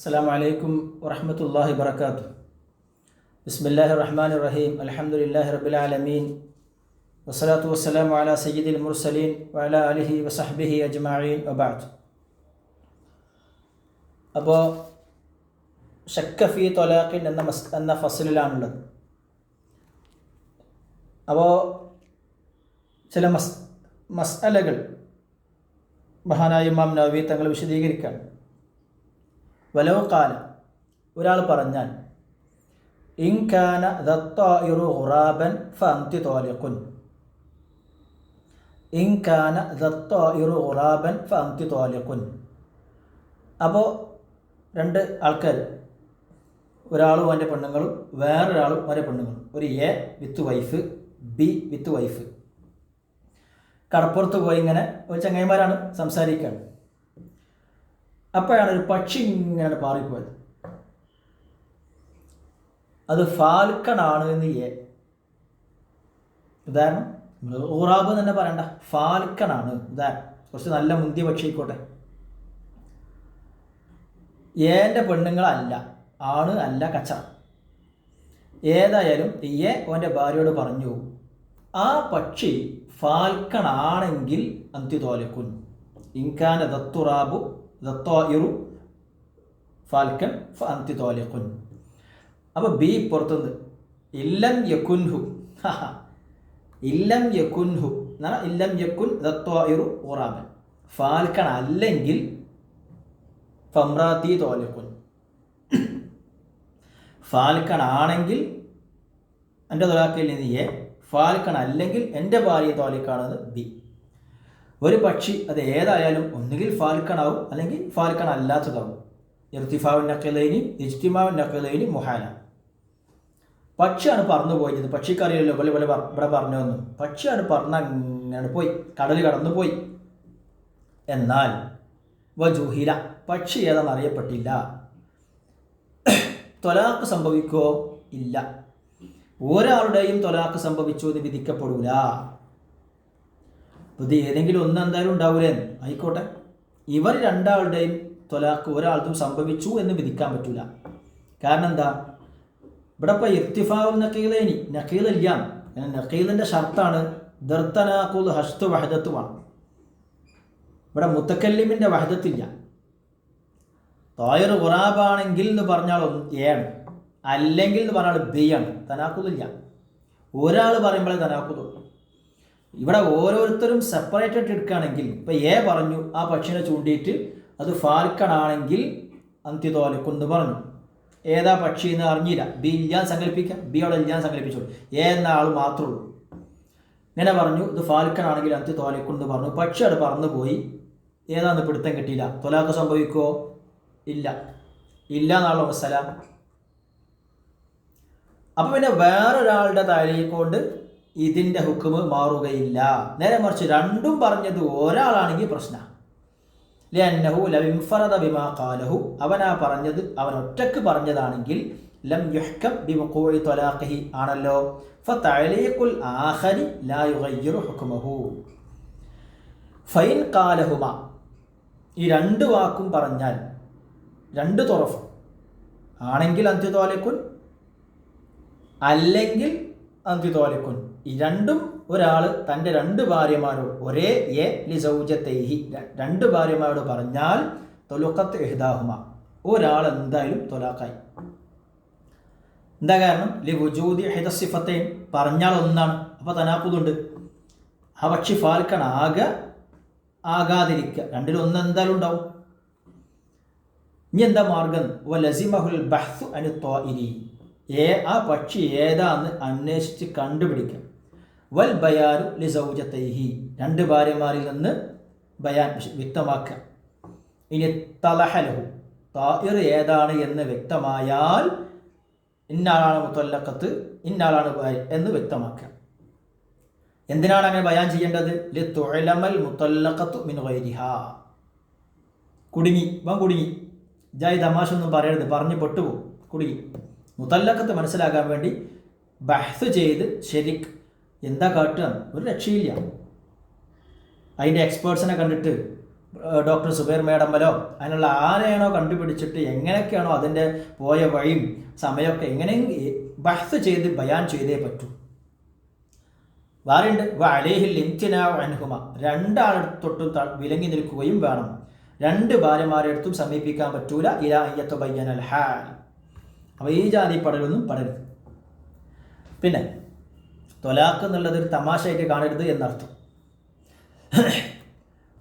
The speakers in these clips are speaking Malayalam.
അസ്സലാമു അലൈക്കും വറഹ്മത്തുള്ളാഹി വബറകാതുഹു. ബിസ്മില്ലാഹിർ റഹ്മാനിർ റഹീം. അൽഹംദുലില്ലാഹി റബ്ബിൽ ആലമീൻ. വസ്സലാത്തു വസ്സലാമു അലാ സയ്യിദിൽ മുർസലീൻ വഅലാ ആലിഹി വസഹ്ബിഹി അജ്മഈൻ വബഅദ്. അപ്പോൾ ശക്ക ഫീ ത്വലാഖിൻ എന്ന ഫസ്ലിലാണുള്ളത്. അപ്പോൾ ചില മസ്അലകൾ മഹാനായ ഇമാം നവവി തങ്ങൾ വിശദീകരിക്കാൻ. വലൗ ഖാല, ഒരാൾ പറഞ്ഞാൽ, ഇൻ കാന ദത്തായിറു ഖുറാബൻ ഫഅൻതി ത്വാലിഖുൻ. ഇൻ കാന ദത്തായിറു ഖുറാബൻ ഫഅൻതി ത്വാലിഖുൻ. അപ്പോൾ രണ്ട് ആൾക്കാർ, ഒരാളും അവൻ്റെ പെണ്ണുങ്ങളും വേറൊരാളും അവൻ്റെ പെണ്ണുങ്ങളും, ഒരു A with wife, B with wife, കടപ്പുറത്ത് പോയി ഇങ്ങനെ ഒരു ചങ്ങായിമാരാണ് സംസാരിക്കുകയാണ്. അപ്പോഴാണ് ഒരു പക്ഷി ഇങ്ങനെ പാറിപ്പോയത്. അത് ഫാൽക്കണാണ് എന്ന് ഉദാഹരണം, ഖുറാബ് തന്നെ പറയണ്ട, ഫാൽക്കണാണ് ഉദാഹരണം. കുറച്ച് നല്ല മുന്തിയ പക്ഷിക്കോട്ടെ. ഏൻ്റെ പെണ്ണുങ്ങളല്ല, ആണ് അല്ല, കച്ച. ഏതായാലും ഓൻ്റെ ഭാര്യയോട് പറഞ്ഞു, ആ പക്ഷി ഫാൽക്കണാണെങ്കിൽ അന്തിതോലക്കുൻ. ഇൻകാന ദത്തായിറു ഫാൽക്കൻ ഫഅൻതി ത്വാലിഖുൻ. അപ്പോൾ ബി പുറത്തുനിന്ന് ഇല്ലം യകുൻഹു, ഇല്ലം യകുൻഹു എന്നാണ്, ഇല്ലം യകുൻ ദത്തായിറു ഖുറാബൻ, ഫാൽക്കൺ അല്ലെങ്കിൽ ഫംറാത്തി ത്വാലിഖുൻ. ഫാൽക്കൺ ആണെങ്കിൽ എൻ്റെ ത്വലാഖിൽ നിന്ന് ഫാൽക്കൺ അല്ലെങ്കിൽ എൻ്റെ ഭാര്യ ത്വാലിഖാണെന്ന് ബി. ഒരു പക്ഷി അത് ഏതായാലും ഒന്നുകിൽ ഫാൽക്കണാവും അല്ലെങ്കിൽ ഫാൽക്കൺ അല്ലാത്തതാവും. ഇർത്തിഫാഉൻ നഖലൈനി ഇജ്തിമാഉൻ നഖലൈനി മുഹാല. പക്ഷിയാണ് പറന്നു പോയത്. പക്ഷിക്കറിയില്ലല്ലോ ഇവിടെ പറഞ്ഞു വന്നു. പക്ഷിയാണ് പറന്നങ്ങനെ പോയി, കടൽ കടന്നു പോയി. എന്നാൽ വജുഹില, പക്ഷി ഏതാണെന്ന് അറിയപ്പെട്ടില്ല. ത്വലാഖ് സംഭവിക്കോ? ഇല്ല. ഒരാളുടെയും ത്വലാഖ് സംഭവിച്ചു എന്ന് വിധിക്കപ്പെടൂല. ഇത് ഏതെങ്കിലും ഒന്ന് എന്തായാലും ഉണ്ടാവൂലേ, ആയിക്കോട്ടെ. ഇവർ രണ്ടാളുടെയും ത്വലാഖ് ഒരാൾക്കും സംഭവിച്ചു എന്ന് വിധിക്കാൻ പറ്റൂല. കാരണം എന്താ, ഇവിടെ ഇപ്പോൾ ഇർത്തിഫാഉൽ നഖീലൈനി, നഖീലില്ല. നഖീലിൻ്റെ ഷർത്താണ് ദർത്തനാഖുൽ ഹഷ്തു വഹദത്തുമാണ്. ഇവിടെ മുത്തക്കല്ലിമിൻ്റെ വഹദത്തില്ല. ത്വായിർ ഖുറാബാണെങ്കിൽ എന്ന് പറഞ്ഞാൽ ഏണ്, അല്ലെങ്കിൽ എന്ന് പറഞ്ഞാൽ ബി ആണ്. തനാഖുദില്ല. ഒരാൾ പറയുമ്പോഴേ തനാഖുദുള്ളൂ. ഇവിടെ ഓരോരുത്തരും സെപ്പറേറ്റഡ് എടുക്കുകയാണെങ്കിൽ, ഇപ്പം എ പറഞ്ഞു ആ പക്ഷിനെ ചൂണ്ടിയിട്ട് അത് ഫാൽക്കൺ ആണെങ്കിൽ അന്തിതോലക്കുൻ എന്ന് പറഞ്ഞു. ഏതാ പക്ഷി എന്ന് അറിഞ്ഞില്ല. ബി ഇല്ലാൻ സങ്കല്പിക്കാം, ബി അവിടെ ഇല്ലാൻ സങ്കല്പിച്ചോളൂ. എ എന്ന ആൾ മാത്രമേ ഉള്ളൂ. ഇങ്ങനെ പറഞ്ഞു ഇത് ഫാൽക്കൺ ആണെങ്കിൽ അന്തിതോലക്കുൻ എന്ന് പറഞ്ഞു. പക്ഷി അവിടെ പറന്നു പോയി. ഏതാന്ന് പിടുത്തം കിട്ടിയില്ല. ത്വലാഖ് സംഭവിക്കുമോ? ഇല്ല. ഇല്ല എന്നുള്ള വസ്സലാം. അപ്പം പിന്നെ വേറൊരാളുടെ താഴേക്കൊണ്ട് ഇതിൻ്റെ ഹുക്കുമ് മാറുകയില്ല. നേരെ മറിച്ച് രണ്ടും പറഞ്ഞത് ഒരാളാണെങ്കിൽ പ്രശ്നം. ലിഅന്നഹു ലം ഇൻഫറദ ബിമാ ഖാലഹു, അവനാ പറഞ്ഞത് അവൻ ഒറ്റക്ക് പറഞ്ഞതാണെങ്കിൽ ലം യുഹ്കം ബിവുഖൂഇ ത്വലാഖിഹി ആണല്ലോ. ഫതഅലീഖുൽ ആഖരി ലാ യുഗയ്യിറു ഹുക്മഹു. ഫൈൻ ഖാലഹുമാ, ഈ രണ്ട് വാക്കും പറഞ്ഞാൽ, രണ്ട് തുറഫ് ആണെങ്കിൽ അന്തിത്വാലിഖുൻ, അല്ലെങ്കിൽ അന്തിത്വാലിഖുൻ. ഈ രണ്ടും ഒരാൾ തൻ്റെ രണ്ട് ഭാര്യമാരോട്, ഒരേ എ ലിസൗജതൈഹി, രണ്ട് ഭാര്യമാരോട് പറഞ്ഞാൽ ത്വലുഖത്ത് ഇഹ്ദാഹുമ, ഒരാൾ എന്തായാലും ത്വലാഖായി. എന്താ കാരണം? ലിവുജൂദി ഇഹ്ദ സിഫത്തൈൻ, പറഞ്ഞാൽ ഒന്നാണ്, അപ്പോൾ തനാഖുദുണ്ട്. ആ പക്ഷി ഫാൽക്കൺ ആകാതിരിക്കുക, രണ്ടിലൊന്ന് എന്തായാലും ഉണ്ടാവും. ഇനി എന്താ മാർഗം? വലസിമഹുൽ ബഹ്സു അനി ത്വാഇരി, ആ പക്ഷി ഏതാന്ന് അന്വേഷിച്ച് കണ്ടുപിടിക്കാം. വൽ ബയാനു ലിസൗജതൈഹി, രണ്ട് ഭാര്യമാരിൽ നിന്ന് ബയാൻ വ്യക്തമാക്കുക. ഇനി തലഹലഹു, തായിർ ഏതാണ് എന്ന് വ്യക്തമായാൽ ഇന്നാളാണ് മുത്തല്ലഖത്ത്, ഇന്നാളാണ് ഭാര്യ എന്ന് വ്യക്തമാക്കുക. എന്തിനാണ് അങ്ങനെ ബയാൻ ചെയ്യേണ്ടത്? ലിതുഅലമൽ മുത്തല്ലഖത്തു മിൻ ഗൈരിഹാ. കുടുങ്ങി, കുടുങ്ങി, ജായി തമാശ ഒന്നും പറയരുത്, പറഞ്ഞ് പെട്ടുപോകും, കുടുങ്ങി. മുത്തല്ലഖത്ത് മനസ്സിലാക്കാൻ വേണ്ടി ബഹ്സ് ചെയ്ത് ശരിക്ക് എന്താ കാട്ടുക, ഒരു രക്ഷയില്ല. അതിൻ്റെ എക്സ്പേർട്സിനെ കണ്ടിട്ട് ഡോക്ടർ സുബൈർ മേഡമ്മലോ അതിനുള്ള ആരെയാണോ കണ്ടുപിടിച്ചിട്ട് എങ്ങനെയൊക്കെയാണോ അതിൻ്റെ പോയ വഴിയും സമയമൊക്കെ എങ്ങനെയെങ്കിലും ബഹ്സ് ചെയ്ത് ബയാൻ ചെയ്തേ പറ്റൂ. വേറെയുണ്ട് അലേഹിൽ അൻഹുമ, രണ്ടാളെടുത്തൊട്ടും വിലങ്ങി നിൽക്കുകയും വേണം. രണ്ട് ഭാര്യമാരെ അടുത്തും സമീപിക്കാൻ പറ്റൂല. ഇലാ അയ്യത്ത് ബയ്യനൽ ഹാൽ. അപ്പോൾ ഈ ജാതി പടലൊന്നും പടരുത്. പിന്നെ തൊലാഖ് എന്നുള്ളത് ഒരു തമാശയായിട്ട് കാണരുത് എന്നർത്ഥം.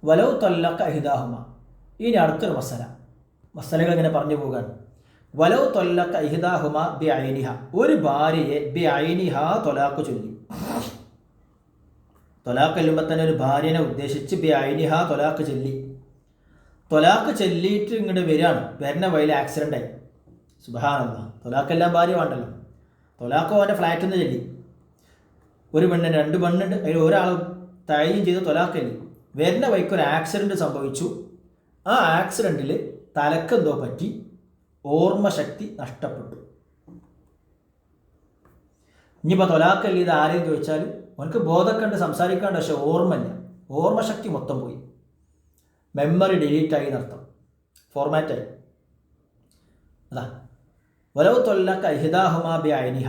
വലൗ തൊല്ലക്ക ഇഹ്ദാഹുമ. ഇനി അടുത്തൊരു മസലകൾ ഇങ്ങനെ പറഞ്ഞു പോവുകയാണ്. വലൗ തൊല്ലക്ക ഇഹ്ദാഹുമ ബി ഐനിഹ, ഒരു ഭാര്യയെ ബി ഐനിഹ തൊലാഖ് ചൊല്ലി. തൊലാഖ് ചെല്ലുമ്പോൾ തന്നെ ഒരു ഭാര്യനെ ഉദ്ദേശിച്ച് ബി ഐനിഹ തൊലാഖ് ചൊല്ലി. തൊലാഖ് ചൊല്ലിയിട്ട് ഇങ്ങോട്ട് വരുന്ന വഴിയിൽ ആക്സിഡൻ്റായി. സുബ്ഹാനല്ലാഹ്. തൊലാഖെല്ലാം ഭാര്യ വേണ്ടല്ലോ. തൊലാഖോ അവൻ്റെ ഫ്ലാറ്റിൽ നിന്ന് ചൊല്ലി. ഒരു പെണ്ണിന് 2 പെണ്ണുണ്ട്, അതിൽ ഒരാൾ തയ്യും ചെയ്ത് തൊലാഖല്ലി. വരുന്ന വഴിക്ക് ഒരു ആക്സിഡൻറ്റ് സംഭവിച്ചു. ആ ആക്സിഡൻറ്റിൽ തലക്കെന്തോ പറ്റി, ഓർമ്മശക്തി നഷ്ടപ്പെട്ടു. ഇനിയിപ്പോൾ തൊലാഖല്ലി ഇത് ആരെയും ചോദിച്ചാൽ അവനക്ക് ബോധമൊക്കെ ഉണ്ട്, സംസാരിക്കാണ്ട്, പക്ഷെ ഓർമ്മയില്ല. ഓർമ്മശക്തി മൊത്തം പോയി, മെമ്മറി ഡിലീറ്റായി എന്നർത്ഥം, ഫോർമാറ്റായി. അതാ വലവ് തൊല്ലക്ക ഇഹ്ദാഹുമ ബി ഐനിഹ.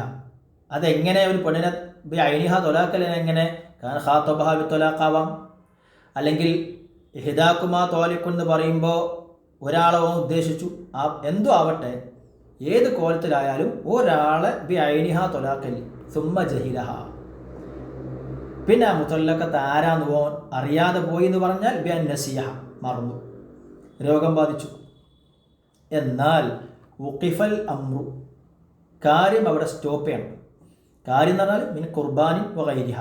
അതെങ്ങനെ ഒരു പെണ്ണിനെ ബി ഐനിഹ തൊലാക്കലിനെ എങ്ങനെ? കാരണം ഖാത്തബഹ ബി തൊലാഖാവാം. അല്ലെങ്കിൽ ഇഹ്ദാകുമാ തോലിഖുൻ എന്ന് പറയുമ്പോൾ ഒരാളെ ഉദ്ദേശിച്ചു. എന്തോ ആവട്ടെ, ഏത് കോലത്തിലായാലും ഒരാളെ ബി ഐനിഹ തൊലാക്കലി സുമ്മ ജഹിലഹ. പിന്നെ മുത്തല്ലക്കത്ത് ആരാന്ന് പോകാൻ അറിയാതെ പോയി എന്ന് പറഞ്ഞാൽ ബി അൻ നസിയഹ, മറന്നു, രോഗം ബാധിച്ചു. എന്നാൽ ഉഖിഫൽ അമ്രു, കാര്യം അവിടെ സ്റ്റോപ്പ് ചെയ്യണം. കാര്യം എന്ന് പറഞ്ഞാൽ മിൻ ഖുർബാനി വഗൈരിഹ,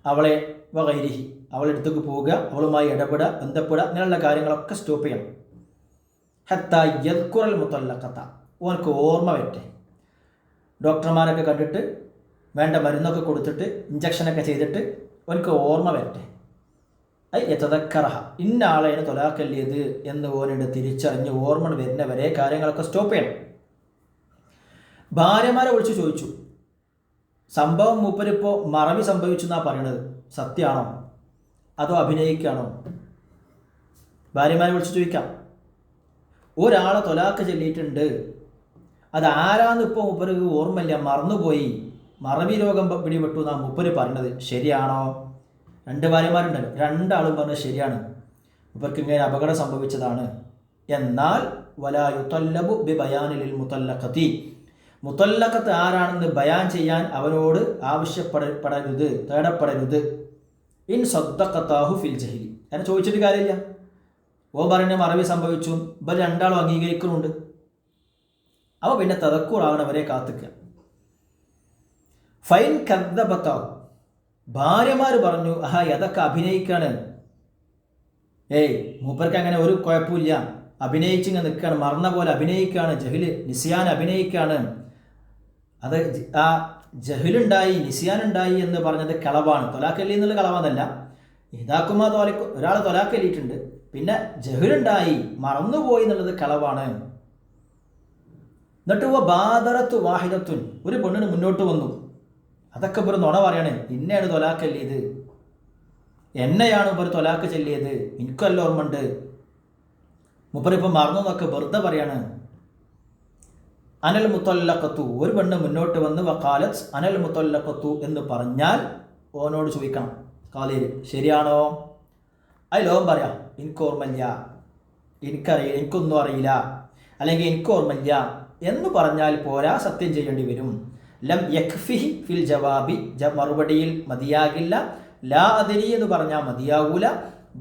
അവളെ വഗൈരിഹി, അവളെടുത്തേക്ക് പോവുക, അവളുമായി ഇടപെടുക, ബന്ധപ്പെടുക, അങ്ങനെയുള്ള കാര്യങ്ങളൊക്കെ സ്റ്റോപ്പ് ചെയ്യണം. ഹത്താ യദ്കുറൽ മുത്തല്ലഖത, ഓനക്ക് ഓർമ്മ വരട്ടെ. ഡോക്ടർമാരൊക്കെ കണ്ടിട്ട് വേണ്ട മരുന്നൊക്കെ കൊടുത്തിട്ട് ഇഞ്ചക്ഷനൊക്കെ ചെയ്തിട്ട് ഓനക്ക് ഓർമ്മ വരട്ടെ. യതദക്കറഹ, ഇന്ന ആളെയാണ് തൊലാഖല്ലിയത് എന്ന് ഓനോട് തിരിച്ചറിഞ്ഞ് ഓർമ്മ വരുന്നവരെ കാര്യങ്ങളൊക്കെ സ്റ്റോപ്പ് ചെയ്യണം. ഭാര്യമാരെ വിളിച്ച് ചോദിച്ചു, സംഭവം മൂപ്പരിപ്പോൾ മറവി സംഭവിച്ചു എന്നാണ് പറയണത്, സത്യമാണോ അതോ അഭിനയിക്കുകയാണോ? ഭാര്യമാരെ വിളിച്ച് ചോദിക്കാം. ഒരാളെ തൊലാഖ് ചൊല്ലിയിട്ടുണ്ട്, അത് ആരാന്ന് ഇപ്പോൾ മൂപ്പർക്ക് ഓർമ്മയില്ല, മറന്നുപോയി, മറവി രോഗം പിടിപെട്ടു എന്നാണ് മൂപ്പര് പറഞ്ഞത്, ശരിയാണോ? 2 ഭാര്യമാരുണ്ടല്ലോ, 2 ആളും പറഞ്ഞത് ശരിയാണ്, മൂപ്പർക്ക് ഇങ്ങനെ അപകടം സംഭവിച്ചതാണ്. എന്നാൽ വലാ യുതല്ലബു ബി ബയാനിൽ മുതല്ലഖതി, മുതല്ലഖത്ത് ആരാണെന്ന് ബയാൻ ചെയ്യാൻ അവനോട് ആവശ്യപ്പെടരുത്, തേടപ്പെടരുത്. ഇൻ സദ്ദഖതാഹു ഫിൽ ജഹിലി, അങ്ങനെ ചോദിച്ചിട്ട് കാര്യമില്ല. ഓ പറയുന്നത് മറവി സംഭവിച്ചു, ഇവർ 2 ആളും അംഗീകരിക്കുന്നുണ്ട്. അവ പിന്നെ തദക്കൂറാവണവരെ കാത്തിക്കുക. ഫൈൻ കദ്ദബതാഹു, ഭാര്യമാർ പറഞ്ഞു അതൊക്കെ അഭിനയിക്കാണ്, മൂപ്പർക്ക് അങ്ങനെ ഒരു കുഴപ്പമില്ല, അഭിനയിച്ചിങ്ങനെ നിൽക്കുകയാണ്, മറന്ന പോലെ അഭിനയിക്കുകയാണ്, ജഹില് നിസിയാൻ അഭിനയിക്കുകയാണ്. അത് ആ ജഹിലുണ്ടായി നിസിയാനുണ്ടായി എന്ന് പറഞ്ഞത് കളവാണ്. തൊലാഖല്ലി എന്നുള്ള കളവാന്നല്ല. ഇതാക്കുമാ തോലക്ക് ഒരാൾ തൊലാഖല്ലിയിട്ടുണ്ട്, പിന്നെ ജഹിലുണ്ടായി മറന്നുപോയി എന്നുള്ളത് കളവാണ്. എന്നിട്ട് ബാദറത്തു വാഹിദത്തുൻ, ഒരു പെണ്ണിന് മുന്നോട്ട് വന്നു. അതൊക്കെ ഇവർ നുണ പറയണേ, ഇന്നെയാണ് തൊലാഖ് ചൊല്ലിയത്, എന്നെയാണ് ഇവർ തൊലാഖ് ചൊല്ലിയത്, എനിക്കല്ല ഓർമ്മ ഉണ്ട്, മുപ്പരിപ്പം മറന്നു എന്നൊക്കെ വെറുതെ പറയാണ്. അനൽ മുത്തല്ലഖത്തു, ഒരു പെണ്ണ് മുന്നോട്ട് വന്ന് വഖാലത്ത് അനൽ മുത്തല്ലഖത്തു എന്ന് പറഞ്ഞാൽ ഓനോട് ചോദിക്കണം, കാലേര് ശരിയാണോ? അതിലോൻ പറയാം എനിക്ക് ഓർമ്മയില്ല, എനിക്കറിയില്ല, എനിക്കൊന്നും അറിയില്ല, അല്ലെങ്കിൽ എനിക്ക് ഓർമ്മയില്ല എന്ന് പറഞ്ഞാൽ പോരാ, സത്യം ചെയ്യേണ്ടി വരും. ലം യക്ഫിഹി ഫിൽ ജവാബി, മറുപടിയിൽ മതിയാകില്ല. ലാ അദ്രി എന്ന് പറഞ്ഞാൽ മതിയാകൂല.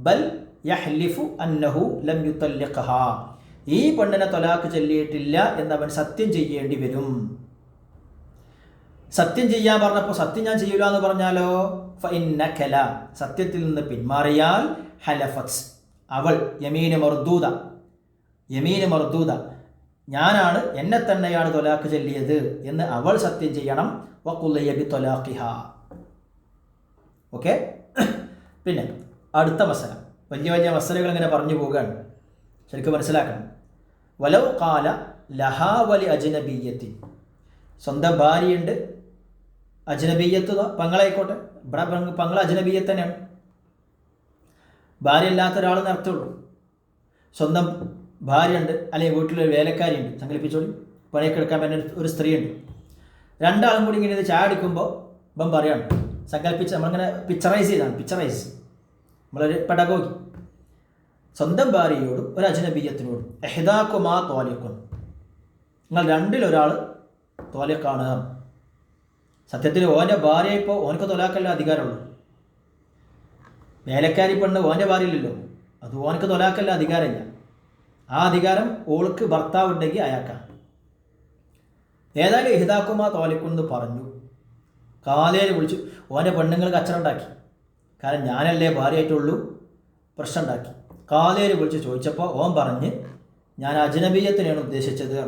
ബൽ യഹ്ലിഫു അന്നഹു ലം യുതല്ലിഖഹ, ഈ പെണ്ണിനെ തൊലാഖ് ചൊല്ലിയിട്ടില്ല എന്നവൻ സത്യം ചെയ്യേണ്ടി വരും. സത്യം ചെയ്യാൻ പറഞ്ഞപ്പോൾ സത്യം ഞാൻ ചെയ്യൂല എന്ന് പറഞ്ഞാലോ, ഫഇന്നകല, സത്യത്തിൽ നിന്ന് പിന്മാറിയാൽ ഹലഫത്ത്, അവൾ യമീന് മർദൂദ, ഞാനാണ്, എന്നെ തന്നെയാണ് തൊലാഖ് ചൊല്ലിയത് എന്ന് അവൾ സത്യം ചെയ്യണം. വഖുലിയ ബി തൊലാഖിഹ. ഓക്കെ. പിന്നെ അടുത്ത മസല, വലിയ മസലകൾ ഇങ്ങനെ പറഞ്ഞു പോവുകയാണ്, ശരിക്കും മനസ്സിലാക്കണം. വലൗ ഖാല ലഹാ വലി അജ്നബിയ്യത്തി, സ്വന്തം ഭാര്യയുണ്ട്, അജ്നബിയ്യത്ത് പങ്ങളായിക്കോട്ടെ, ഇവിടെ പങ്ങൾ അജ്നബിയ്യത്ത് തന്നെയാണ്, ഭാര്യ ഇല്ലാത്ത ഒരാൾ നടത്തുള്ളൂ. സ്വന്തം ഭാര്യയുണ്ട്, അല്ലെങ്കിൽ വീട്ടിലൊരു വേലക്കാരിയുണ്ട്, സങ്കല്പിച്ചോളി, പണിയൊക്കെ എടുക്കാൻ പറ്റുന്ന ഒരു സ്ത്രീയുണ്ട്. രണ്ടാളും കൂടി ഇങ്ങനെ ഇത് ചായ അടിക്കുമ്പോൾ ഇപ്പം പറയാണ്, സങ്കല്പിച്ച് നമ്മളിങ്ങനെ പിക്ചറൈസ്, നമ്മളൊരു പെഡഗോഗി. സ്വന്തം ഭാര്യയോടും ഒരു അജ്നബിയ്യത്തിനോടും ഇഹ്ദാകുമാ ത്വാലിഖുൻ, നിങ്ങൾ രണ്ടിലൊരാൾ ത്വാലിഖാണ്. സത്യത്തിൽ ഓൻ്റെ ഭാര്യ ഇപ്പോൾ ഓനക്ക് തൊലാക്കല്ല അധികാരമുള്ളൂ. വേലക്കാരി പെണ്ണ് ഓൻ്റെ ഭാര്യയില്ലല്ലോ, അത് ഓനക്ക് തൊലാക്കല്ല അധികാരമില്ല. ആ അധികാരം ഓൾക്ക് ഭർത്താവ് ഉണ്ടെങ്കിൽ അയാൾക്കാണ്. ഏതായാലും ഇഹ്ദാകുമാ ത്വാലിഖുൻ എന്ന് പറഞ്ഞു. കാലേര് വിളിച്ചു, ഓൻ്റെ പെണ്ണുങ്ങൾ കച്ചറ ഉണ്ടാക്കി. കാരണം ഞാനല്ലേ ഭാര്യയായിട്ടുള്ളൂ, പ്രശ്നം ഉണ്ടാക്കി. കാലേര് വിളിച്ച് ചോദിച്ചപ്പോൾ ഓൻ പറഞ്ഞ് ഞാൻ അജ്നബിയ്യത്തിനെയാണ് ഉദ്ദേശിച്ചത്.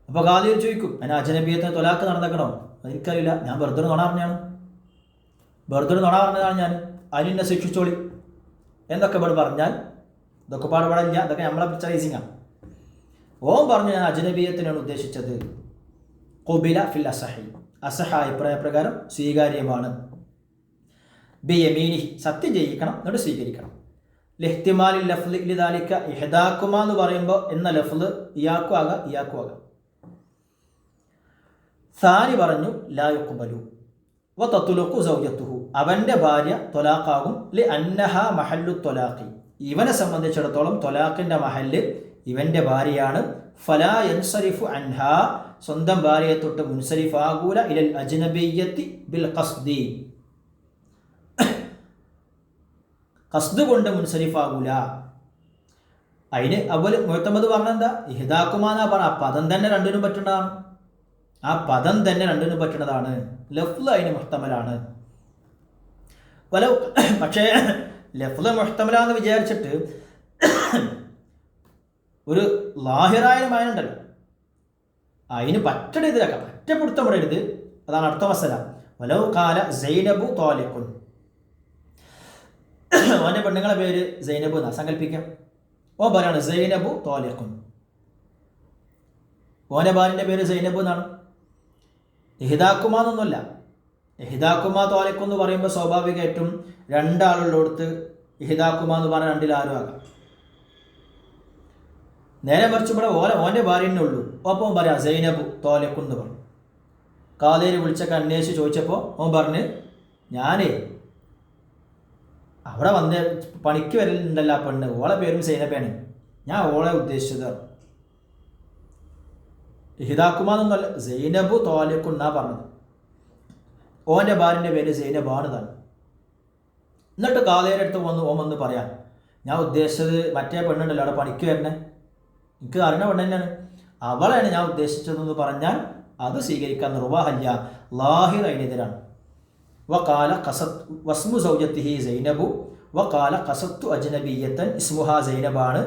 അപ്പോൾ കാലേര് ചോദിക്കും, ഞാൻ അജ്നബിയ്യത്തിന് തൊലാക്ക് നടന്നേക്കണോ? എനിക്കറിയില്ല, ഞാൻ വെറുതെ നുണ പറഞ്ഞതാണ്, വെറുതെ നുണ പറഞ്ഞതാണ് ഞാൻ, അതിനെന്നെ ശിക്ഷിച്ചോളി എന്നൊക്കെ ഇവിടെ പറഞ്ഞാൽ ഇതൊക്കെ പാടുപാടില്ല, ഇതൊക്കെ നമ്മളെ പിക്ചറൈസിങ്ങാണ്. ഓൻ പറഞ്ഞു ഞാൻ അജ്നബിയ്യത്തിനാണ് ഉദ്ദേശിച്ചത്. ഖുബില ഫിൽ അസഹി, അസഹ അഭിപ്രായ പ്രകാരം സ്വീകാര്യമാണ്. ബിയമീനി, സത്യം ചെയ്യിക്കണം, എന്നിട്ട് സ്വീകരിക്കണം. ലിഹ്തിമാലിൽ ലഫ്ള് ലിദാലിക, ഇഹ്ദാകുമാ എന്ന് പറയുമ്പോൾ എന്ന ലഫ്ള് ഇയാക്കും ആകാം ഇയാക്കും ആകാം. സാനി പറഞ്ഞു ലാ യുഖ്ബലു വ തത്ലുഖു സൗജത്തുഹു, അവൻ്റെ ഭാര്യ തൊലാഖാകും. ലി അന്നഹ മഹല്ലു തൊലാഖി, ഇവനെ സംബന്ധിച്ചിടത്തോളം തൊലാഖിൻ്റെ മഹല്ല് ഇവൻ്റെ ഭാര്യയാണ്. ഫലാ യൻസരിഫു അൻഹാ, സ്വന്തം ഭാര്യയെ തൊട്ട് മുൻസരിഫാകൂല. ഇലൽ അജ്നബിയ്യത്തി ബിൽ ഖസ്ദി, ഖസ്ദ് കൊണ്ട് മുൻസരിഫാകൂല. അതിന് അവൽ മുഅ്തമദ് പറഞ്ഞെന്താ, ഇഹ്ദാകുമാന്നാ പറഞ്ഞ ആ പദം തന്നെ രണ്ടിനും പറ്റുന്നതാണ്. ആ പദം തന്നെ രണ്ടിനും പറ്റുന്നതാണ്. ലഫ്ള് അതിന് മുഹ്തമലാണ്. പക്ഷേ ലഫ്ള് മുഹ്തമലാന്ന് വിചാരിച്ചിട്ട് ഒരു ലാഹിറായ മാനുണ്ടല്ലോ, അതിന് പറ്റരുത്, പറ്റപ്പെടുത്തം പറയരുത്. അതാണ് അടുത്ത മസല. വലൗ ഖാല സൈനബു ത്വാലിഖുൻ, ഓൻ്റെ പെണ്ണുങ്ങളെ പേര് സൈനബ് എന്നാ സങ്കല്പിക്കാം. ഓ പറയാണ് സൈനബു ത്വാലിഖുൻ, ഓൻ്റെ ഭാര്യൻ്റെ പേര് സൈനബ് എന്നാണ്. ഇഹ്ദാകുമാ എന്നൊന്നുമല്ല. ഇഹ്ദാകുമാ ത്വാലിഖുൻ എന്ന് പറയുമ്പോൾ സ്വാഭാവികമായിട്ടും രണ്ടാളുള്ളടുത്ത് ഇഹ്ദാകുമാ എന്ന് പറഞ്ഞാൽ രണ്ടിലാരും ആകാം. നേരെ മറിച്ച് ഇവിടെ ഓൻ്റെ ഭാര്യ തന്നെ ഉള്ളൂ. അപ്പോൾ ഓൻ പറയാം സൈനബു ത്വാലിഖുൻ എന്ന് പറഞ്ഞു. കാലേര് വിളിച്ചൊക്കെ അന്വേഷിച്ച് ചോദിച്ചപ്പോൾ ഓൻ പറഞ്ഞ് ഞാനേ അവിടെ വന്ന് പണിക്ക് വരലുണ്ടല്ലോ ആ പെണ്ണ്, ഓളെ പേരും സൈനബാണ്, ഞാൻ ഓളെ ഉദ്ദേശിച്ചത്. ഇഹ്ദാകുമാ എന്നല്ല, സൈനബു ത്വാലിഖുൻ എന്നാ പറഞ്ഞത്. ഓൻ്റെ ഭാര്യൻ്റെ പേര് സൈനബാണ് താൻ. എന്നിട്ട് കാലേരുടെ അടുത്ത് ഓൻ വന്ന് പറയാം, ഞാൻ ഉദ്ദേശിച്ചത് മറ്റേ പെണ്ണുണ്ടല്ലോ അവിടെ പണിക്ക് വരണേ, എനിക്ക് അറിഞ്ഞ പെണ്ണ് തന്നെയാണ്, അവളെയാണ് ഞാൻ ഉദ്ദേശിച്ചതെന്ന് പറഞ്ഞാൽ അത് സ്വീകരിക്കാൻ നിർവാഹല്ല, ലാഹിർ അതിനെതിരാണ്. വഖാല ഖസത്ത് വസ്മു സൗജത്തിഹി സൈനബു വഖാല ഖസത്തു അജ്നബിയ്യത്തൻ ഇസ്മുഹ സൈനബാണ്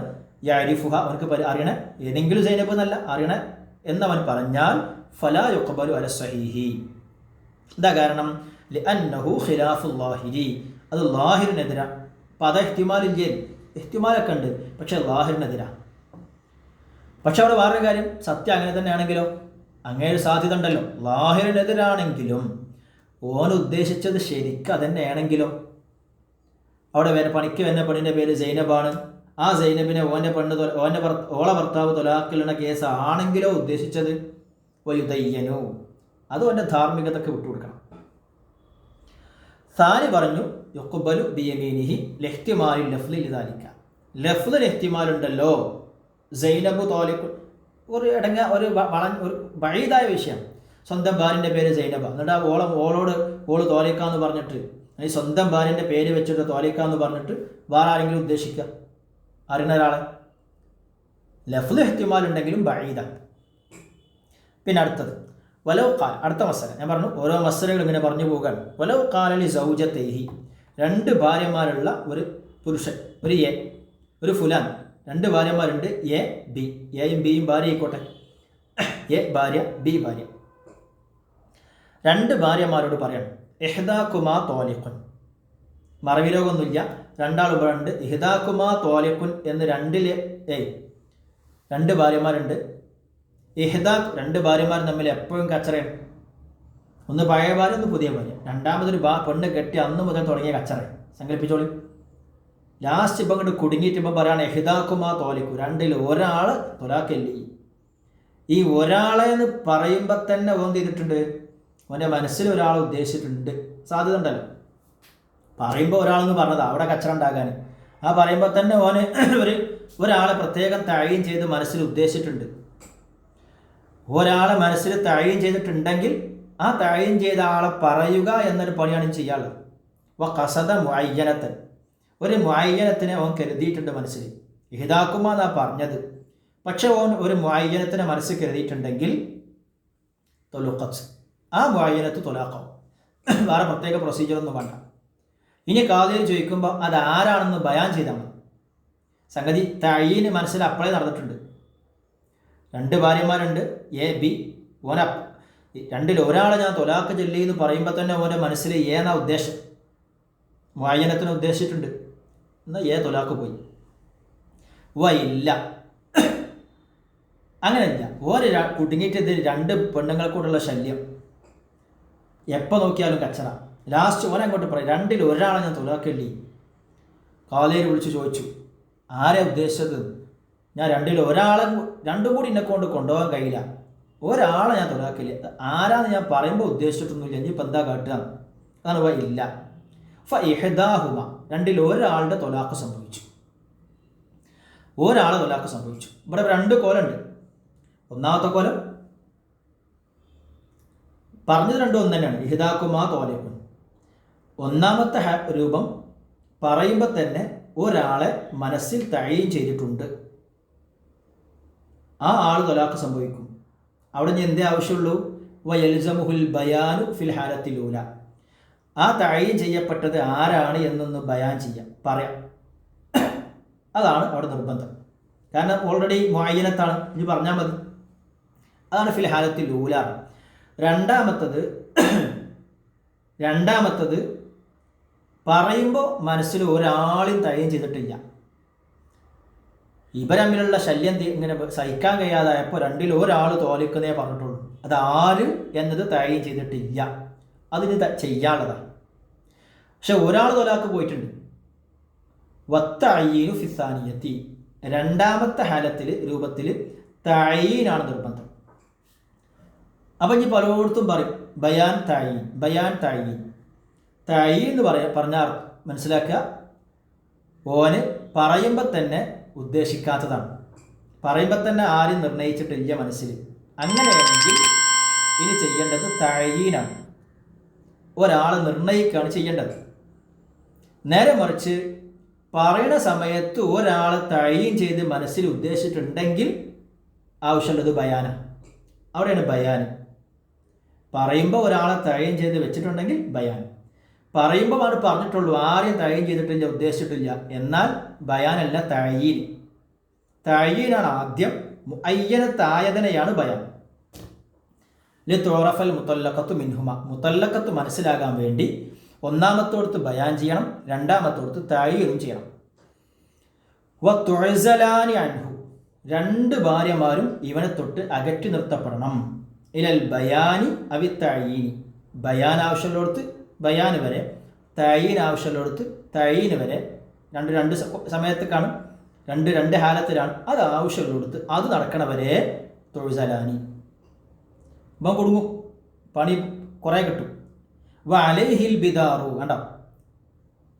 യഅരിഫുഹ, അവനക്ക് അറിയണേ, ഏതെങ്കിലും സൈനബ് എന്നല്ല അറിയണേ എന്നവൻ പറഞ്ഞാൽ ഫലാ യുഖ്ബലു അല സ്വഹീഹി. എന്താ കാരണം? ലിഅന്നഹു ഖിലാഫുൽ ലാഹിരി, അത് ലാഹിറിനെതിരാ. പദ ഇഹ്തിമാലില്ലേ, ഇഹ്തിമാലൊക്കെ ഉണ്ട്, പക്ഷെ ലാഹിറിനെതിരാ. പക്ഷെ അവിടെ വേറൊരു കാര്യം, സത്യം അങ്ങനെ തന്നെയാണെങ്കിലോ, അങ്ങനെ ഒരു സാധ്യത ഉണ്ടല്ലോ. ലാഹിറിനെതിരാണെങ്കിലും ഓൻ ഉദ്ദേശിച്ചത് ശരിക്കും അതന്നെയാണെങ്കിലോ, അവിടെ വേറെ പണിക്ക് വരുന്ന പെണ്ണിൻ്റെ പേര് സൈനബാണ്, ആ സൈനബിനെ ഓളെ ഭർത്താവ് തൊലാക്കിലുള്ള കേസ് ആണെങ്കിലോ ഉദ്ദേശിച്ചത് വയുദയ്യനു, അത് ഓൻ്റെ ധാർമ്മികതയ്ക്ക് വിട്ടുകൊടുക്കണം. സാനി പറഞ്ഞു യുഖ്ബലു ബിയമീനിഹി ലിഹ്തിമാലിൽ ലഫ്ളി ലിദാലിക, ലഫ്ളിൽ ഇഹ്തിമാലുണ്ടല്ലോ. സൈനബു ത്വാലിഖുൻ ഒരു ഒരു ബഈദായ വിഷയം, സ്വന്തം ഭാര്യൻ്റെ പേര് സൈനബ, എന്നിട്ട് ഓള് ത്വാലിഖാന്ന് പറഞ്ഞിട്ട്, ഈ സ്വന്തം ഭാര്യൻ്റെ പേര് വെച്ചിട്ട് ത്വാലിഖാന്ന് പറഞ്ഞിട്ട് വേറെ ആരെങ്കിലും ഉദ്ദേശിക്കുക, അറിയുന്ന ഒരാളെ, ലഫ്ള് ഇഹ്തിമാലുണ്ടെങ്കിലും ബഈദ. പിന്നെ അടുത്തത് വലൗ ഖാൽ, അടുത്ത മസല. ഞാൻ പറഞ്ഞു ഓരോ മസലകൾ ഇങ്ങനെ പറഞ്ഞു പോകാൻ. വലൗ ഖാലലി സൗജതൈഹി, രണ്ട് ഭാര്യമാരുള്ള ഒരു പുരുഷൻ, ഒരു എ ഒരു ഫുലാൻ, രണ്ട് ഭാര്യമാരുണ്ട്, എ ബി, എയും ബിയും ഭാര്യ ആയിക്കോട്ടെ, എ ഭാര്യ ബി ഭാര്യ. രണ്ട് ഭാര്യമാരോട് പറയണം ഇഹ്ദാകുമാ ത്വാലിഖുൻ, മറവിരോഗമൊന്നുമില്ല, രണ്ടാളും ഉണ്ട്. ഇഹ്ദാകുമാ ത്വാലിഖുൻ എന്ന് രണ്ട് ഭാര്യമാരുണ്ട്. രണ്ട് ഭാര്യമാർ തമ്മിൽ എപ്പോഴും കച്ചറയാണ്. ഒന്ന് പഴയ ഭാര്യ, ഒന്ന് പുതിയ ഭാര്യ. രണ്ടാമതൊരു പെണ്ണ് കെട്ടി അന്ന് മുതൽ തുടങ്ങിയ കച്ചറ സങ്കല്പിച്ചോളി. ലാസ്റ്റ് ഇപ്പം അങ്ങോട്ട് കുടുങ്ങിയിട്ട് ഇപ്പം പറയാണ് എഹിദാക്കുമാ തോലിക്കു, രണ്ടിൽ ഒരാൾ തൊലാക്കല്ലേ. ഈ ഒരാളെ എന്ന് പറയുമ്പോൾ തന്നെ ഓൻ ചെയ്തിട്ടുണ്ട്, അവൻ്റെ മനസ്സിൽ ഒരാൾ ഉദ്ദേശിച്ചിട്ടുണ്ട്. സാധ്യത ഉണ്ടല്ലോ, പറയുമ്പോൾ ഒരാളെന്ന് പറഞ്ഞതാ അവിടെ കച്ചറ ഉണ്ടാകാൻ. ആ പറയുമ്പോൾ തന്നെ ഓന് ഒരാളെ പ്രത്യേകം തഴയും ചെയ്ത് മനസ്സിൽ ഉദ്ദേശിച്ചിട്ടുണ്ട്. ഒരാളെ മനസ്സിൽ തഴയും ചെയ്തിട്ടുണ്ടെങ്കിൽ ആ തഴയും ചെയ്ത ആളെ പറയുക എന്നൊരു പണിയാണ് ചെയ്യാനുള്ളത്. കസദ മുഅയ്യനത്തൻ, ഒരു മുഅയ്യനത്തിനെ അവൻ കരുതിയിട്ടുണ്ട് മനസ്സിൽ. ഇഹ്ദാക്കുമാ എന്നാ പറഞ്ഞത്, പക്ഷെ ഓൻ ഒരു മുഅയ്യനത്തിനെ മനസ്സിൽ കരുതിയിട്ടുണ്ടെങ്കിൽ തൊലുഖത്ത്, ആ മുഅയ്യനത്ത് തൊലാഖാവും. വേറെ പ്രത്യേക പ്രൊസീജിയറൊന്നും വേണ്ട. ഇനി കാദിയിൽ ചോദിക്കുമ്പോൾ അത് ആരാണെന്ന് ബയാൻ ചെയ്താൽ മതി. സംഗതി തഴീന് മനസ്സിൽ അപ്പോഴേ നടന്നിട്ടുണ്ട്. 2 ഭാര്യമാരുണ്ട്, എ ബി. രണ്ടിൽ ഒരാളെ ഞാൻ തൊലാക്ക് ചൊല്ലി എന്ന് പറയുമ്പോൾ തന്നെ ഓൻ്റെ മനസ്സിൽ ഏന്നാ ഉദ്ദേശം, മുഅയ്യനത്തിന് ഉദ്ദേശിച്ചിട്ടുണ്ട്. എന്നാൽ തൊലാക്ക് പോയി. ഇല്ല, അങ്ങനെയില്ല. കുടുങ്ങിയിട്ട് 2 പെണ്ണുങ്ങൾക്കൂടുള്ള ശല്യം, എപ്പോൾ നോക്കിയാലും കച്ചറ. ലാസ്റ്റ് അങ്ങോട്ട് പറയും, 2ൽ ഒരാളെ ഞാൻ തൊലാക്കല്ലേ. കാലേര് വിളിച്ച് ചോദിച്ചു, ആരെ ഉദ്ദേശിച്ചത്? ഞാൻ 2ൽ ഒരാളെ, 2 കൂടി എന്നെ കൊണ്ടുപോകാൻ കഴിയില്ല, ഒരാളെ ഞാൻ തൊലാക്കില്ല. ആരാന്ന് ഞാൻ പറയുമ്പോൾ ഉദ്ദേശിച്ചിട്ടൊന്നുമില്ല, ഇനിയിപ്പോൾ എന്താ കാട്ടുക? അതാണ് ഇല്ല. ഇഹ്ദാഹുമ, 2ൽ ഒരാളുടെ തൊലാക്ക് സംഭവിച്ചു. ഒരാളെ തൊലാക്ക് സംഭവിച്ചു. ഇവിടെ 2 കോലുണ്ട്. ഒന്നാമത്തെ കോലം പറഞ്ഞത് 2 ഒന്ന് തന്നെയാണ്, ഇഹ്ദാക്കുമാ തോലേക്കും. ഒന്നാമത്തെ രൂപം പറയുമ്പോൾ തന്നെ ഒരാളെ മനസ്സിൽ തഴയും ചെയ്തിട്ടുണ്ട്, ആ ആൾ തൊലാക്ക് സംഭവിക്കും. അവിടെ ഞാൻ എന്തേ ആവശ്യമുള്ളൂ? വയൽസമുഹുൽ ബയാനു ഫിൽ ഹാലത്തിലൂല, ആ തഴയും ചെയ്യപ്പെട്ടത് ആരാണ് എന്നൊന്ന് ബയാൻ ചെയ്യാം, പറയാം. അതാണ് അവിടെ നിർബന്ധം. കാരണം ഓൾറെഡി മുഅയ്യനത്താണ്, ഇനി പറഞ്ഞാൽ മതി. അതാണ് ഫിൽ ഹാലത്തിലൂല. രണ്ടാമത്തത് പറയുമ്പോൾ മനസ്സിൽ ഒരാളും തഴയും ചെയ്തിട്ടില്ല. ഇവർ തമ്മിലുള്ള ശല്യം ഇങ്ങനെ സഹിക്കാൻ കഴിയാതായപ്പോൾ 2ൽ ഒരാൾ തോലിക്കുന്നേ പറഞ്ഞിട്ടുള്ളൂ. അത് ആര് എന്നത് തഴയും ചെയ്തിട്ടില്ല, അതിന് ചെയ്യാനുള്ളതാണ്. പക്ഷെ ഒരാൾ തൊലാക്ക് പോയിട്ടുണ്ട്. വത്തഅയ്യീനു ഫിസാനിയത്തി, 2ാമത്തെ ഹാലത്തിൽ രൂപത്തിൽ തഅയീനാണ് നിർബന്ധം. അപ്പം ഇനി പലയിടത്തും പറയും ബയാൻ തഅയീൻ, ബയാൻ തഅയീൻ. തഅയീൻ എന്ന് പറഞ്ഞാൽ മനസ്സിലാക്കുക, ഓന് പറയുമ്പോൾ തന്നെ ഉദ്ദേശിക്കാത്തതാണ്, പറയുമ്പോൾ തന്നെ ആരും നിർണയിച്ചിട്ടില്ല മനസ്സിൽ. അങ്ങനെയാണെങ്കിൽ ഇനി ചെയ്യേണ്ടത് തഅയീനാണ്, ഒരാൾ നിർണയിക്കുകയാണ് ചെയ്യേണ്ടത്. നേരെ മറിച്ച് പറയുന്ന സമയത്ത് ഒരാൾ തഴയും ചെയ്ത് മനസ്സിൽ ഉദ്ദേശിച്ചിട്ടുണ്ടെങ്കിൽ ആവശ്യമുള്ളത് ബയാന. അവിടെയാണ് ബയാൻ. പറയുമ്പോൾ ഒരാളെ തഴയും ചെയ്ത് വെച്ചിട്ടുണ്ടെങ്കിൽ ബയാൻ. പറയുമ്പോൾ ആണ് പറഞ്ഞിട്ടുള്ളൂ, ആരെയും തഴയും ചെയ്തിട്ടില്ല, ഉദ്ദേശിച്ചിട്ടില്ല. എന്നാൽ ബയാനല്ല, തഴയീൻ. തഴയീനാണ് ആദ്യം, മുഅയ്യനത്തായതിനെയാണ് ബയാൻ. ലിതുറഫൽ മുതല്ലഖത്തു മിൻഹുമ, മുതല്ലഖത്ത് മനസ്സിലാകാൻ വേണ്ടി ഒന്നാമത്തോടത്ത് ബയാൻ ചെയ്യണം, 2ാമത്തോടത്ത് തഅയീനും ചെയ്യണം. വതുഅസലാനി അൻഹു, 2 ഭാര്യമാരും ഇവനെ തൊട്ട് അകറ്റി നിർത്തപ്പെടണം. ഇലൽ ബയാനി അവി തഅയീനി, ബയാൻ ആവശ്യമുള്ളിടത്ത് ബയാൻ വരെ, തഅയീൻ ആവശ്യമുള്ളിടത്ത് തഅയീൻ വരെ. 2 സമയത്തേക്കാണ്, 2 ഹാലത്തിലാണ്. അത് ആവശ്യമുള്ളിടത്ത് അത് നടക്കണവരെ തുഅസലാനി. ഇപ്പം കൊടുങ്ങും, പണി കുറേ കിട്ടും. വഅലൈഹിൽ ബിദാറു, കണ്ടോ?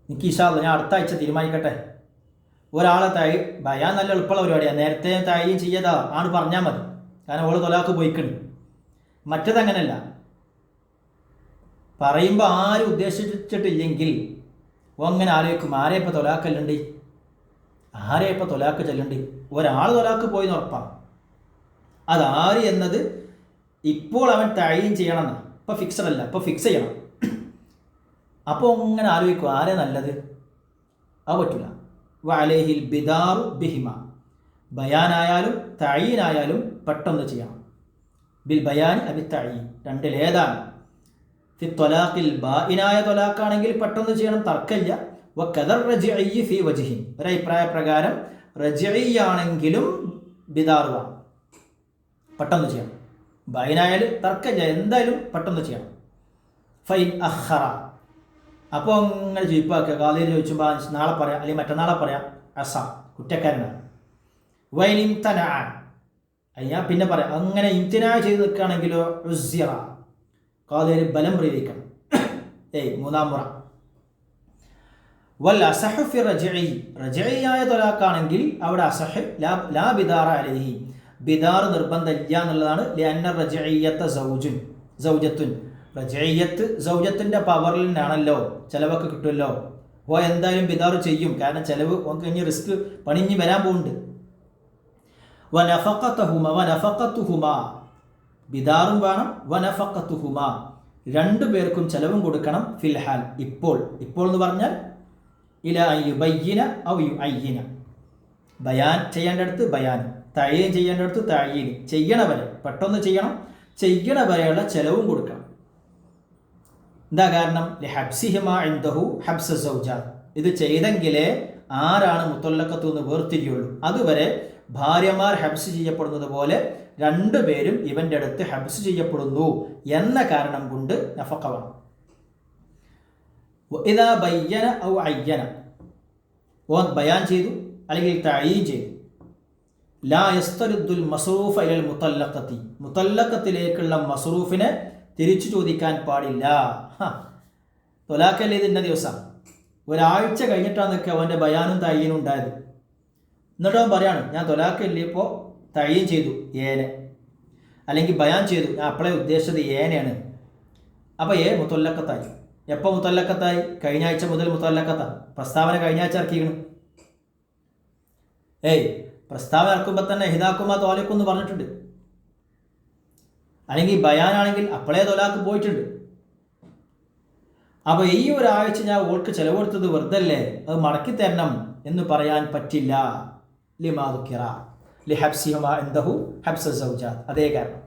എനിക്ക് ഇൻഷാ അല്ലാഹ് ഞാൻ അടുത്ത ആഴ്ച തീരുമാനിക്കട്ടെ. ഒരാളെ ബയാൻ നല്ല എളുപ്പമുള്ള പരിപാടിയാണ്, നേരത്തെ തഅയീൻ ചെയ്യതാ ആണ് പറഞ്ഞാൽ മതി, കാരണം ഓള് തൊലാക്ക് പോയിക്കണ്. മറ്റതങ്ങനല്ല, പറയുമ്പോൾ ആരും ഉദ്ദേശിച്ചിട്ടില്ലെങ്കിൽ അങ്ങനെ ആലോചിക്കും, ആരെ ഇപ്പോൾ തൊലാക്കല്ലുണ്ട്, ആരെ ഇപ്പോൾ തൊലാക്ക് ചെല്ലുണ്ട്. ഒരാൾ തൊലാക്ക് പോയി എന്ന് ഉറപ്പാണ്. അതാര് എന്നത് ഇപ്പോൾ അവൻ തഅയീൻ ചെയ്യണമെന്നാണ്, ഇപ്പോൾ ഫിക്സഡ് അല്ല, ഇപ്പോൾ ഫിക്സ് ചെയ്യണം. അപ്പോൾ അങ്ങനെ ആലോചിക്കും, ആരെ നല്ലത്? അത് പറ്റില്ല. വഅലൈഹിൽ ബിദാറു ബിഹിമ, ബയാനായാലും തഅയീനായാലും പെട്ടെന്ന് ചെയ്യണം. ബിൽ ബയാൻ അബി തഅയീൻ, 2ലേതാണ്? ഫി ത്വലാഖിൽ ബാഇനായ ത്വലാഖാണെങ്കിൽ പെട്ടെന്ന് ചെയ്യണം, തർക്കമില്ല. വകദർ റജിഇ ഫി വജ്ഹിൻ, ഒരഭിപ്രായ പ്രകാരം റജിഇയാണെങ്കിലും ബിദാറുവാണ്, പെട്ടെന്ന് ചെയ്യണം. ബൈനായാലും തർക്കമില്ല, എന്തായാലും പെട്ടെന്ന് ചെയ്യണം. ഫൈൻ അഖറ, അപ്പോൾ അങ്ങനെ ചീപ്പാക്കുക. കാതിൽ ചോദിച്ചുമ്പോൾ നാളെ പറയാം അല്ലെങ്കിൽ മറ്റന്നാളെ പറയാം, അസ കുറ്റക്കാരനാണ്. വൈനിംതന ഞാൻ പിന്നെ പറയാം. അങ്ങനെ ഇംതിനാ ചെയ്ത് നിൽക്കുകയാണെങ്കിലോ ഉസ്സിറ കാതിൽ ബലം പ്രയോഗിക്കണം. മൂന്നാം മുറ. വൽ അസഹു ഫി റജഈ റജഈയായ തൊലാഖാണെങ്കിൽ അവിടെ അസഹ് ലാ ബിദാറ അലൈഹി ബിദാർ നിർബന്ധമില്ല എന്നുള്ളതാണ്. ലിഅന്ന റജഈയത സൗജത്തുൻ റജഈയത്ത് സൗജത്തിൻ്റെ പവറിൽ നിന്നാണല്ലോ, ചിലവൊക്കെ കിട്ടുമല്ലോ. ഓ എന്തായാലും ബിദാർ ചെയ്യും, കാരണം ചിലവ് കഴിഞ്ഞ് റിസ്ക് പണിഞ്ഞ് വരാൻ പോകുന്നുണ്ട്. വനഫഖത്തുഹുമ ബിദാറും വേണം, വനഫഖത്തുഹുമ രണ്ടു പേർക്കും ചെലവും കൊടുക്കണം. ഫിൽഹാൽ ഇപ്പോൾ എന്ന് പറഞ്ഞാൽ ഇല യുബയ്യിന ഔ യുഅയ്യിന ബയാൻ ചെയ്യേണ്ടടുത്ത് ബയാൻ, തഅയീൻ ചെയ്യേണ്ടടുത്ത് തഅയീൻ, ചെയ്യണ വരെ പെട്ടെന്ന് ചെയ്യണം, ചെയ്യണ വരെയുള്ള ചെലവും കൊടുക്കണം. എന്താ കാരണം? ലിഹബ്സിഹിമ ഇൻദഹു ഹബ്സ സൗജാത്ത് ഇത് ചെയ്തെങ്കിലേ ആരാണ് മുത്തല്ലഖത്തു എന്ന് വേർതിരിയുള്ളൂ. അതുവരെ ഭാര്യമാർ ഹബ്സ് ചെയ്യപ്പെടുന്നത് പോലെ രണ്ടുപേരും ഇവൻ്റെ അടുത്ത് ഹബ്സ് ചെയ്യപ്പെടുന്നു എന്ന കാരണം കൊണ്ട് നഫഖ വേണം. ഇദാ ബയ്യന ഔ അയ്യന ഓൻ ബയാൻ ചെയ്തു അല്ലെങ്കിൽ തഅയീൻ ചെയ്തു. ലാ യസ്തരിദ്ദുൽ മസ്റൂഫ ഇലൽ മുത്തല്ലഖത്തി മുത്തല്ലഖത്തിലേക്കുള്ള മസ്റൂഫിനെ തിരിച്ചു ചോദിക്കാൻ പാടില്ല. തൊലാഖല്ലേ ഇതിൻ്റെ ദിവസം ഒരാഴ്ച കഴിഞ്ഞിട്ടാണ് നിൽക്കുക അവൻ്റെ ബയാനും തഅയീനും ഉണ്ടായത്. എന്നിട്ട് അവൻ പറയാണ് ഞാൻ തൊലാഖല്ലേ ഇപ്പോൾ തഅയീൻ ചെയ്തു ഏനെ, അല്ലെങ്കിൽ ബയാൻ ചെയ്തു ഞാൻ അപ്പോഴേ ഉദ്ദേശിച്ചത് ഏനെയാണ്. അപ്പോൾ മുത്തല്ലഖത്തായി. എപ്പോൾ മുത്തല്ലഖത്തായി? കഴിഞ്ഞ ആഴ്ച മുതൽ മുത്തല്ലഖത്താ. പ്രസ്താവന കഴിഞ്ഞ ആഴ്ച ഇറക്കിയിരുന്നു. പ്രസ്താവന ഇറക്കുമ്പോൾ തന്നെ ഹിദാക്കുമാ തോലക്കും എന്ന് പറഞ്ഞിട്ടുണ്ട്. അല്ലെങ്കിൽ ബയാനാണെങ്കിൽ അപ്പോഴേ തൊലാക്ക് പോയിട്ടുണ്ട്. അപ്പോൾ ഈ ഒരാഴ്ച ഞാൻ ഓൾക്ക് ചെലവെടുത്തത് വെറുതല്ലേ, അത് മടക്കി തരണം എന്ന് പറയാൻ പറ്റില്ല. ലിമാ ദുക്കിറ ലിഹബ്സിഹിമ ഇൻദഹു ഹബ്സ സൗജാത്ത് അതേ കാരണം.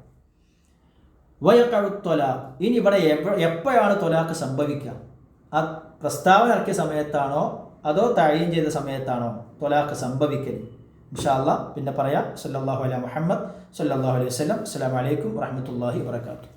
വയഖഉ ത്വലാഖ് ഇനി ഇവിടെ എപ്പോഴാണ് ത്വലാഖ് സംഭവിക്കുക? ആ പ്രസ്താവന ഇറക്കിയ സമയത്താണോ അതോ തഅയീൻ ചെയ്ത സമയത്താണോ ത്വലാഖ് സംഭവിക്കൽ? ഇൻഷാ അല്ലാഹ് പിന്നെ പറയാം. സല്ലല്ലാഹു അലൈഹി മുഹമ്മദ് സല്ലല്ലാഹു അലൈഹി വസല്ലം. അസ്സലാമു അലൈക്കും വറഹ്മത്തുള്ളാഹി വബറകാതുഹു.